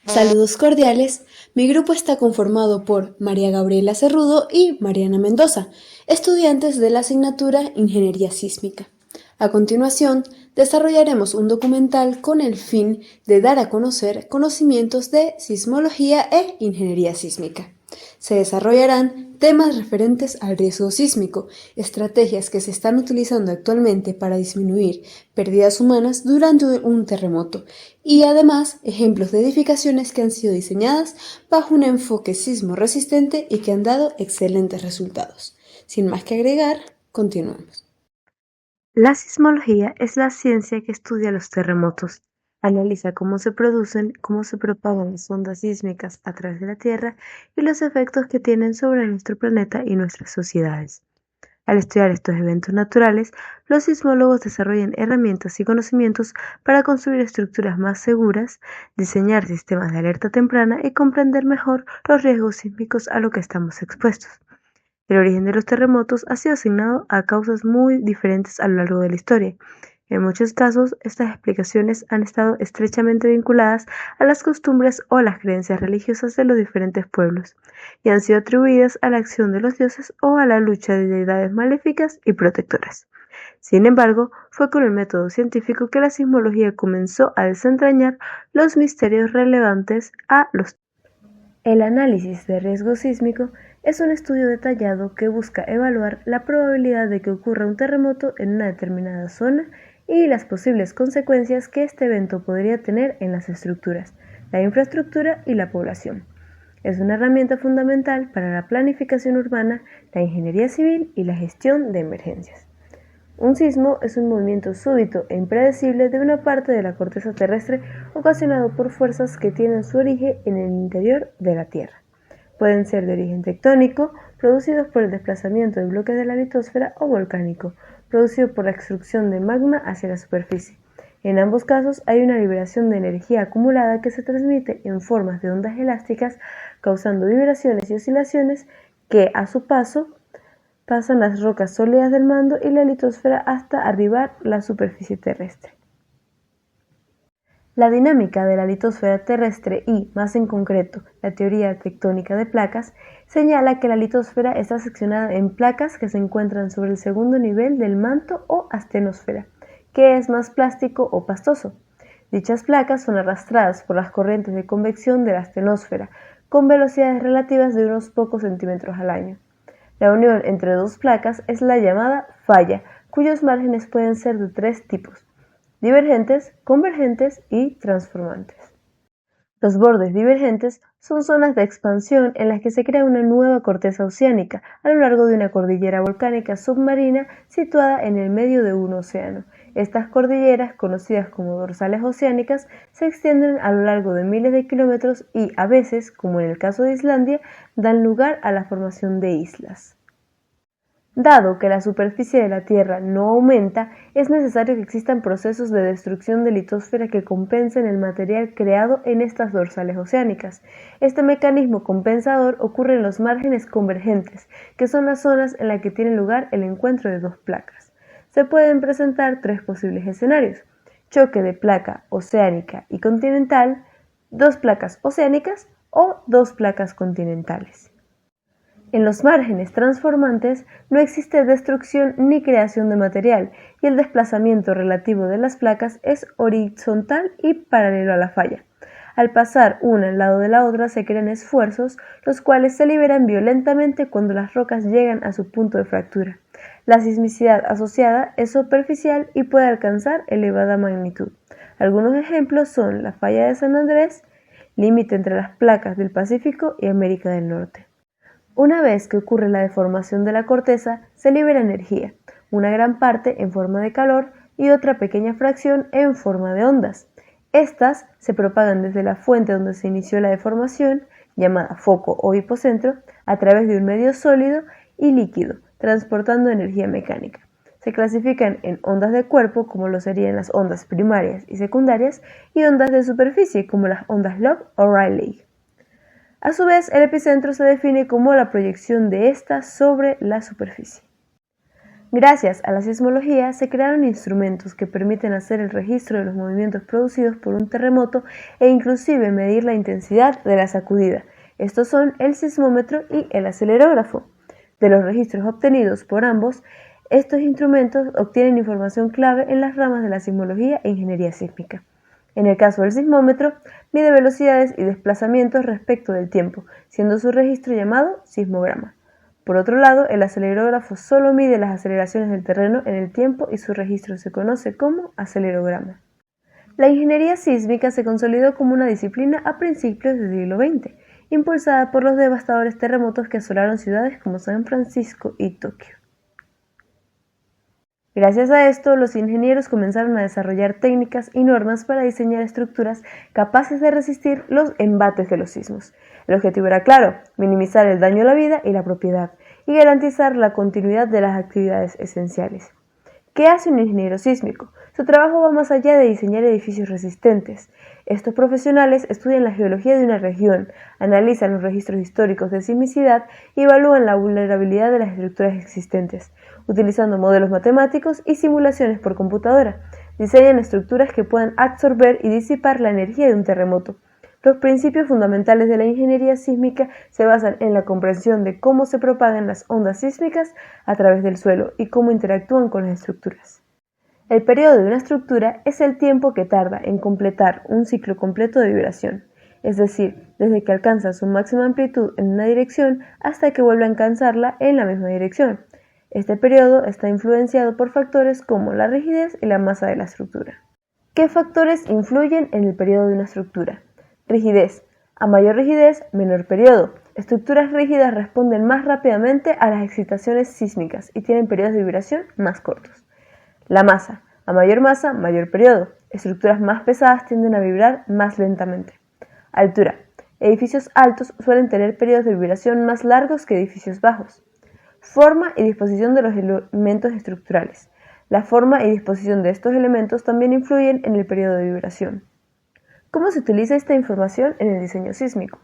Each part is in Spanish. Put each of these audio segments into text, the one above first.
Saludos cordiales. Mi grupo está conformado por María Gabriela Cerrudo y Mariana Mendoza, estudiantes de la asignatura Ingeniería Sísmica. A continuación, desarrollaremos un documental con el fin de dar a conocer conocimientos de sismología e ingeniería sísmica. Se desarrollarán temas referentes al riesgo sísmico, estrategias que se están utilizando actualmente para disminuir pérdidas humanas durante un terremoto y además ejemplos de edificaciones que han sido diseñadas bajo un enfoque sismo resistente y que han dado excelentes resultados. Sin más que agregar, continuamos. La sismología es la ciencia que estudia los terremotos, analiza cómo se producen, cómo se propagan las ondas sísmicas a través de la Tierra y los efectos que tienen sobre nuestro planeta y nuestras sociedades. Al estudiar estos eventos naturales, los sismólogos desarrollan herramientas y conocimientos para construir estructuras más seguras, diseñar sistemas de alerta temprana y comprender mejor los riesgos sísmicos a los que estamos expuestos. El origen de los terremotos ha sido asignado a causas muy diferentes a lo largo de la historia. En muchos casos, estas explicaciones han estado estrechamente vinculadas a las costumbres o las creencias religiosas de los diferentes pueblos, y han sido atribuidas a la acción de los dioses o a la lucha de deidades maléficas y protectoras. Sin embargo, fue con el método científico que la sismología comenzó a desentrañar los misterios relevantes a los. El análisis de riesgo sísmico es un estudio detallado que busca evaluar la probabilidad de que ocurra un terremoto en una determinada zona y las posibles consecuencias que este evento podría tener en las estructuras, la infraestructura y la población. Es una herramienta fundamental para la planificación urbana, la ingeniería civil y la gestión de emergencias. Un sismo es un movimiento súbito e impredecible de una parte de la corteza terrestre ocasionado por fuerzas que tienen su origen en el interior de la Tierra. Pueden ser de origen tectónico, producidos por el desplazamiento de bloques de la litosfera, o volcánico, producido por la extrusión de magma hacia la superficie. En ambos casos hay una liberación de energía acumulada que se transmite en formas de ondas elásticas, causando vibraciones y oscilaciones que, a su paso, pasan las rocas sólidas del manto y la litosfera hasta arribar la superficie terrestre. La dinámica de la litosfera terrestre y, más en concreto, la teoría tectónica de placas, señala que la litosfera está seccionada en placas que se encuentran sobre el segundo nivel del manto o astenosfera, que es más plástico o pastoso. Dichas placas son arrastradas por las corrientes de convección de la astenosfera, con velocidades relativas de unos pocos centímetros al año. La unión entre dos placas es la llamada falla, cuyos márgenes pueden ser de tres tipos: divergentes, convergentes y transformantes. Los bordes divergentes son zonas de expansión en las que se crea una nueva corteza oceánica a lo largo de una cordillera volcánica submarina situada en el medio de un océano. Estas cordilleras, conocidas como dorsales oceánicas, se extienden a lo largo de miles de kilómetros y, a veces, como en el caso de Islandia, dan lugar a la formación de islas. Dado que la superficie de la Tierra no aumenta, es necesario que existan procesos de destrucción de litosfera que compensen el material creado en estas dorsales oceánicas. Este mecanismo compensador ocurre en los márgenes convergentes, que son las zonas en las que tiene lugar el encuentro de dos placas. Se pueden presentar tres posibles escenarios: choque de placa oceánica y continental, dos placas oceánicas o dos placas continentales. En los márgenes transformantes no existe destrucción ni creación de material, y el desplazamiento relativo de las placas es horizontal y paralelo a la falla. Al pasar una al lado de la otra se crean esfuerzos, los cuales se liberan violentamente cuando las rocas llegan a su punto de fractura. La sismicidad asociada es superficial y puede alcanzar elevada magnitud. Algunos ejemplos son la falla de San Andrés, límite entre las placas del Pacífico y América del Norte. Una vez que ocurre la deformación de la corteza, se libera energía, una gran parte en forma de calor y otra pequeña fracción en forma de ondas. Estas se propagan desde la fuente donde se inició la deformación, llamada foco o hipocentro, a través de un medio sólido y líquido, transportando energía mecánica. Se clasifican en ondas de cuerpo, como lo serían las ondas primarias y secundarias, y ondas de superficie, como las ondas Log o Rayleigh. A su vez, el epicentro se define como la proyección de ésta sobre la superficie. Gracias a la sismología se crearon instrumentos que permiten hacer el registro de los movimientos producidos por un terremoto e inclusive medir la intensidad de la sacudida. Estos son el sismómetro y el acelerógrafo. De los registros obtenidos por ambos, estos instrumentos obtienen información clave en las ramas de la sismología e ingeniería sísmica. En el caso del sismómetro, mide velocidades y desplazamientos respecto del tiempo, siendo su registro llamado sismograma. Por otro lado, el acelerógrafo solo mide las aceleraciones del terreno en el tiempo y su registro se conoce como acelerograma. La ingeniería sísmica se consolidó como una disciplina a principios del siglo XX, impulsada por los devastadores terremotos que asolaron ciudades como San Francisco y Tokio. Gracias a esto, los ingenieros comenzaron a desarrollar técnicas y normas para diseñar estructuras capaces de resistir los embates de los sismos. El objetivo era claro: minimizar el daño a la vida y la propiedad, y garantizar la continuidad de las actividades esenciales. ¿Qué hace un ingeniero sísmico? Su trabajo va más allá de diseñar edificios resistentes. Estos profesionales estudian la geología de una región, analizan los registros históricos de sismicidad y evalúan la vulnerabilidad de las estructuras existentes. Utilizando modelos matemáticos y simulaciones por computadora, diseñan estructuras que puedan absorber y disipar la energía de un terremoto. Los principios fundamentales de la ingeniería sísmica se basan en la comprensión de cómo se propagan las ondas sísmicas a través del suelo y cómo interactúan con las estructuras. El periodo de una estructura es el tiempo que tarda en completar un ciclo completo de vibración, es decir, desde que alcanza su máxima amplitud en una dirección hasta que vuelve a alcanzarla en la misma dirección. Este periodo está influenciado por factores como la rigidez y la masa de la estructura. ¿Qué factores influyen en el periodo de una estructura? Rigidez. A mayor rigidez, menor periodo. Estructuras rígidas responden más rápidamente a las excitaciones sísmicas y tienen periodos de vibración más cortos. La masa. A mayor masa, mayor periodo. Estructuras más pesadas tienden a vibrar más lentamente. Altura. Edificios altos suelen tener periodos de vibración más largos que edificios bajos. Forma y disposición de los elementos estructurales. La forma y disposición de estos elementos también influyen en el periodo de vibración. ¿Cómo se utiliza esta información en el diseño sísmico?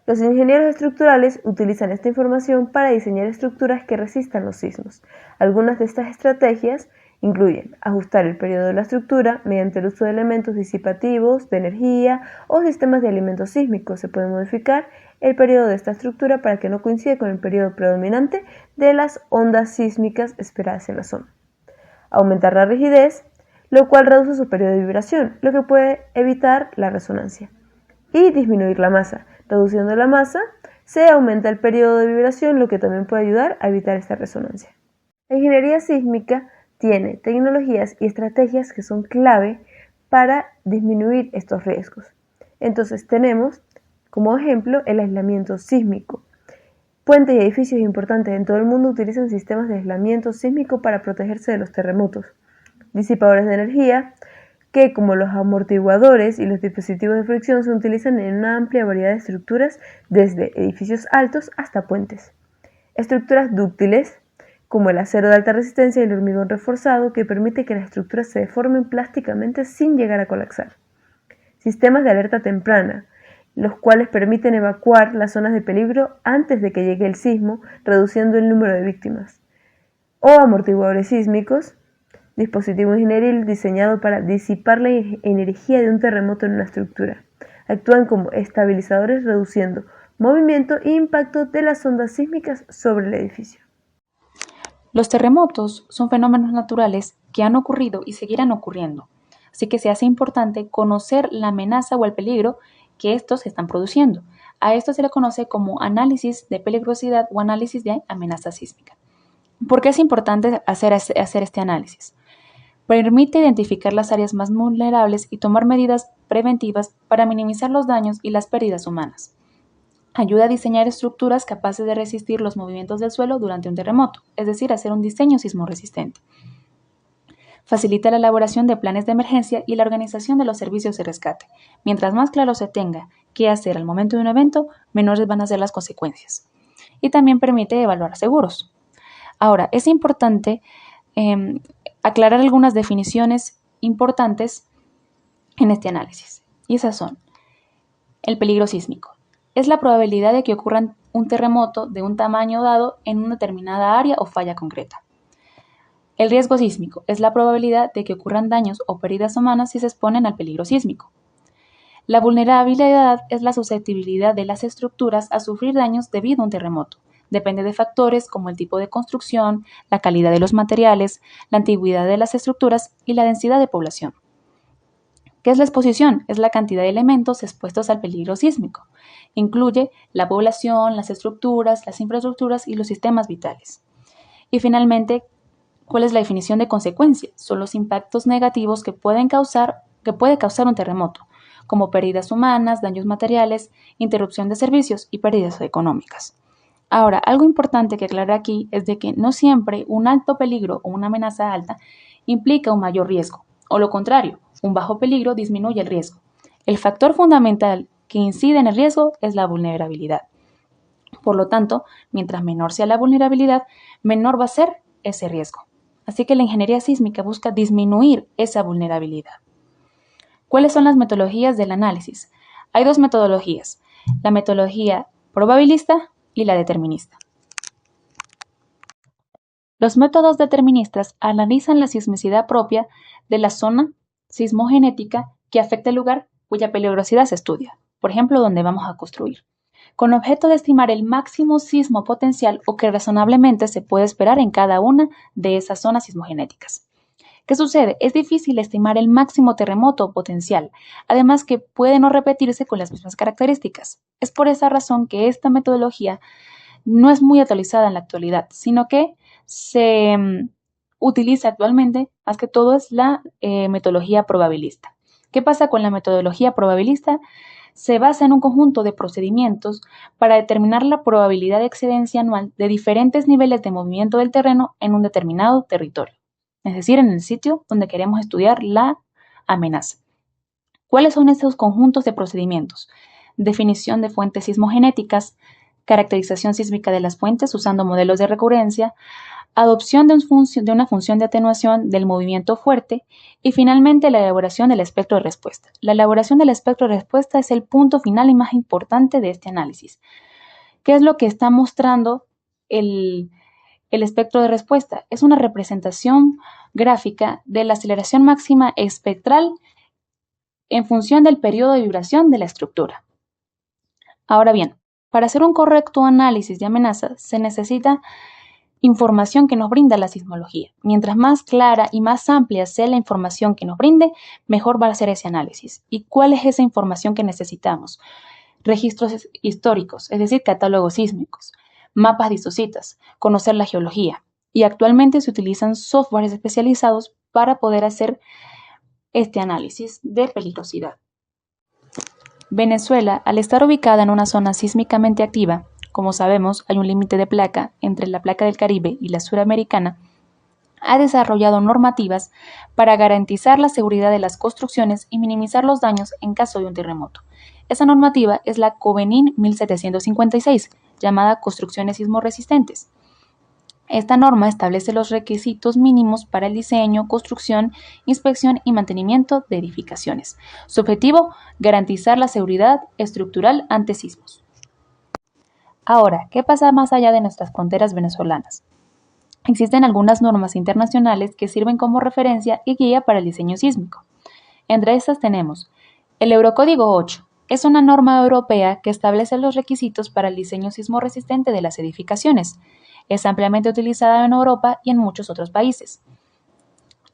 Los ingenieros estructurales utilizan esta información para diseñar estructuras que resistan los sismos. Algunas de estas estrategias incluyen ajustar el periodo de la estructura mediante el uso de elementos disipativos de energía o sistemas de alimentos sísmicos. Se puede modificar el periodo de esta estructura para que no coincida con el periodo predominante de las ondas sísmicas esperadas en la zona. Aumentar la rigidez, lo cual reduce su periodo de vibración, lo que puede evitar la resonancia. Y disminuir la masa. Reduciendo la masa, se aumenta el periodo de vibración, lo que también puede ayudar a evitar esta resonancia. La ingeniería sísmica tiene tecnologías y estrategias que son clave para disminuir estos riesgos. Entonces tenemos como ejemplo el aislamiento sísmico. Puentes y edificios importantes en todo el mundo utilizan sistemas de aislamiento sísmico para protegerse de los terremotos. Disipadores de energía, que como los amortiguadores y los dispositivos de fricción se utilizan en una amplia variedad de estructuras, desde edificios altos hasta puentes. Estructuras dúctiles, como el acero de alta resistencia y el hormigón reforzado, que permite que las estructuras se deformen plásticamente sin llegar a colapsar. Sistemas de alerta temprana, los cuales permiten evacuar las zonas de peligro antes de que llegue el sismo, reduciendo el número de víctimas. O amortiguadores sísmicos, dispositivo ingenieril diseñado para disipar la energía de un terremoto en una estructura. Actúan como estabilizadores reduciendo movimiento e impacto de las ondas sísmicas sobre el edificio. Los terremotos son fenómenos naturales que han ocurrido y seguirán ocurriendo, así que se hace importante conocer la amenaza o el peligro que estos están produciendo. A esto se le conoce como análisis de peligrosidad o análisis de amenaza sísmica. ¿Por qué es importante hacer este análisis? Permite identificar las áreas más vulnerables y tomar medidas preventivas para minimizar los daños y las pérdidas humanas. Ayuda a diseñar estructuras capaces de resistir los movimientos del suelo durante un terremoto, es decir, hacer un diseño sismo resistente. Facilita la elaboración de planes de emergencia y la organización de los servicios de rescate. Mientras más claro se tenga qué hacer al momento de un evento, menores van a ser las consecuencias. Y también permite evaluar seguros. Ahora, es importante aclarar algunas definiciones importantes en este análisis. Y esas son: el peligro sísmico. Es la probabilidad de que ocurra un terremoto de un tamaño dado en una determinada área o falla concreta. El riesgo sísmico es la probabilidad de que ocurran daños o pérdidas humanas si se exponen al peligro sísmico. La vulnerabilidad es la susceptibilidad de las estructuras a sufrir daños debido a un terremoto. Depende de factores como el tipo de construcción, la calidad de los materiales, la antigüedad de las estructuras y la densidad de población. ¿Qué es la exposición? Es la cantidad de elementos expuestos al peligro sísmico. Incluye la población, las estructuras, las infraestructuras y los sistemas vitales. Y finalmente, ¿cuál es la definición de consecuencia? Son los impactos negativos que puede causar un terremoto, como pérdidas humanas, daños materiales, interrupción de servicios y pérdidas económicas. Ahora, algo importante que aclarar aquí es de que no siempre un alto peligro o una amenaza alta implica un mayor riesgo, o lo contrario, un bajo peligro disminuye el riesgo. El factor fundamental que incide en el riesgo es la vulnerabilidad. Por lo tanto, mientras menor sea la vulnerabilidad, menor va a ser ese riesgo. Así que la ingeniería sísmica busca disminuir esa vulnerabilidad. ¿Cuáles son las metodologías del análisis? Hay dos metodologías, la metodología probabilista y la determinista. Los métodos deterministas analizan la sismicidad propia de la zona sismogenética que afecta el lugar cuya peligrosidad se estudia, por ejemplo, donde vamos a construir, con objeto de estimar el máximo sismo potencial o que razonablemente se puede esperar en cada una de esas zonas sismogenéticas. ¿Qué sucede? Es difícil estimar el máximo terremoto potencial, además que puede no repetirse con las mismas características. Es por esa razón que esta metodología no es muy actualizada en la actualidad, sino que se utiliza actualmente, más que todo, es la metodología probabilista. ¿Qué pasa con la metodología probabilista? Se basa en un conjunto de procedimientos para determinar la probabilidad de excedencia anual de diferentes niveles de movimiento del terreno en un determinado territorio, es decir, en el sitio donde queremos estudiar la amenaza. ¿Cuáles son estos conjuntos de procedimientos? Definición de fuentes sismogenéticas, caracterización sísmica de las fuentes usando modelos de recurrencia, adopción de una función de atenuación del movimiento fuerte y finalmente la elaboración del espectro de respuesta. La elaboración del espectro de respuesta es el punto final y más importante de este análisis. ¿Qué es lo que está mostrando el espectro de respuesta? Es una representación gráfica de la aceleración máxima espectral en función del periodo de vibración de la estructura. Ahora bien, para hacer un correcto análisis de amenaza se necesita información que nos brinda la sismología. Mientras más clara y más amplia sea la información que nos brinde, mejor va a ser ese análisis. ¿Y cuál es esa información que necesitamos? Registros históricos, es decir, catálogos sísmicos, mapas disocitas, conocer la geología. Y actualmente se utilizan softwares especializados para poder hacer este análisis de peligrosidad. Venezuela, al estar ubicada en una zona sísmicamente activa, como sabemos, hay un límite de placa entre la placa del Caribe y la suramericana, ha desarrollado normativas para garantizar la seguridad de las construcciones y minimizar los daños en caso de un terremoto. Esa normativa es la COVENIN 1756, llamada Construcciones Sismorresistentes. Esta norma establece los requisitos mínimos para el diseño, construcción, inspección y mantenimiento de edificaciones. Su objetivo, garantizar la seguridad estructural ante sismos. Ahora, ¿qué pasa más allá de nuestras fronteras venezolanas? Existen algunas normas internacionales que sirven como referencia y guía para el diseño sísmico. Entre estas tenemos el Eurocódigo 8. Es una norma europea que establece los requisitos para el diseño sismorresistente de las edificaciones. Es ampliamente utilizada en Europa y en muchos otros países.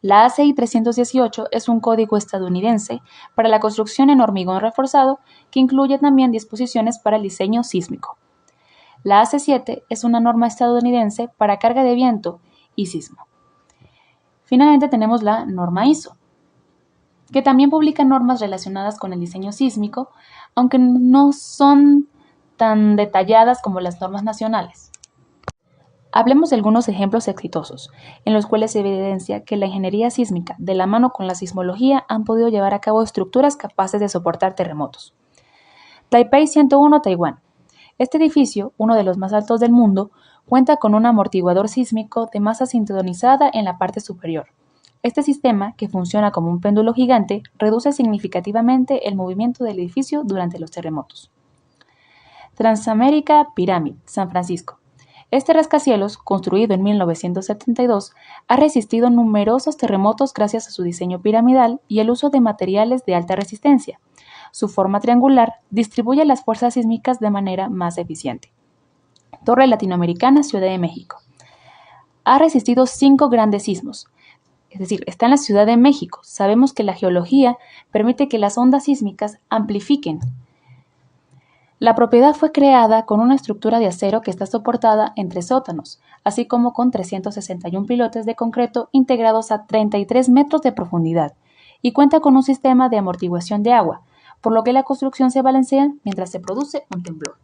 La ACI 318 es un código estadounidense para la construcción en hormigón reforzado que incluye también disposiciones para el diseño sísmico. La AC7 es una norma estadounidense para carga de viento y sismo. Finalmente tenemos la norma ISO, que también publica normas relacionadas con el diseño sísmico, aunque no son tan detalladas como las normas nacionales. Hablemos de algunos ejemplos exitosos, en los cuales se evidencia que la ingeniería sísmica, de la mano con la sismología, han podido llevar a cabo estructuras capaces de soportar terremotos. Taipei 101, Taiwán. Este edificio, uno de los más altos del mundo, cuenta con un amortiguador sísmico de masa sintonizada en la parte superior. Este sistema, que funciona como un péndulo gigante, reduce significativamente el movimiento del edificio durante los terremotos. Transamérica Pyramid, San Francisco. Este rascacielos, construido en 1972, ha resistido numerosos terremotos gracias a su diseño piramidal y el uso de materiales de alta resistencia. Su forma triangular distribuye las fuerzas sísmicas de manera más eficiente. Torre Latinoamericana, Ciudad de México. Ha resistido 5 grandes sismos. Es decir, está en la Ciudad de México. Sabemos que la geología permite que las ondas sísmicas amplifiquen. La propiedad fue creada con una estructura de acero que está soportada en 3 sótanos, así como con 361 pilotes de concreto integrados a 33 metros de profundidad, y cuenta con un sistema de amortiguación de agua, por lo que la construcción se balancea mientras se produce un temblor.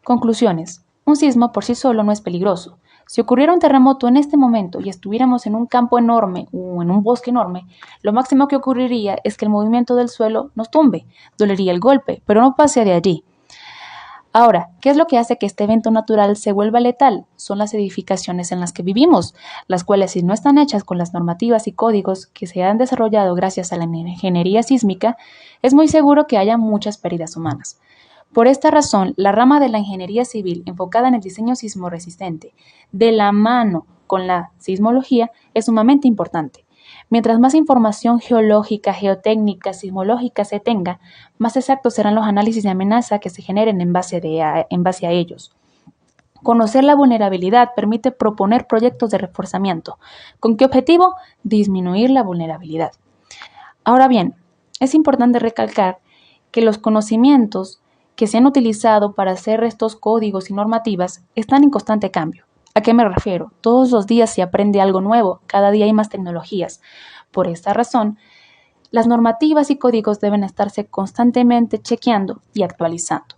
Conclusiones. Un sismo por sí solo no es peligroso. Si ocurriera un terremoto en este momento y estuviéramos en un campo enorme o en un bosque enorme, lo máximo que ocurriría es que el movimiento del suelo nos tumbe, dolería el golpe, pero no pase de allí. Ahora, ¿qué es lo que hace que este evento natural se vuelva letal? Son las edificaciones en las que vivimos, las cuales, si no están hechas con las normativas y códigos que se han desarrollado gracias a la ingeniería sísmica, es muy seguro que haya muchas pérdidas humanas. Por esta razón, la rama de la ingeniería civil enfocada en el diseño sismorresistente, de la mano con la sismología, es sumamente importante. Mientras más información geológica, geotécnica, sismológica se tenga, más exactos serán los análisis de amenaza que se generen en base a ellos. Conocer la vulnerabilidad permite proponer proyectos de reforzamiento. ¿Con qué objetivo? Disminuir la vulnerabilidad. Ahora bien, es importante recalcar que los conocimientos que se han utilizado para hacer estos códigos y normativas están en constante cambio. ¿A qué me refiero? Todos los días se aprende algo nuevo, cada día hay más tecnologías. Por esta razón, las normativas y códigos deben estarse constantemente chequeando y actualizando.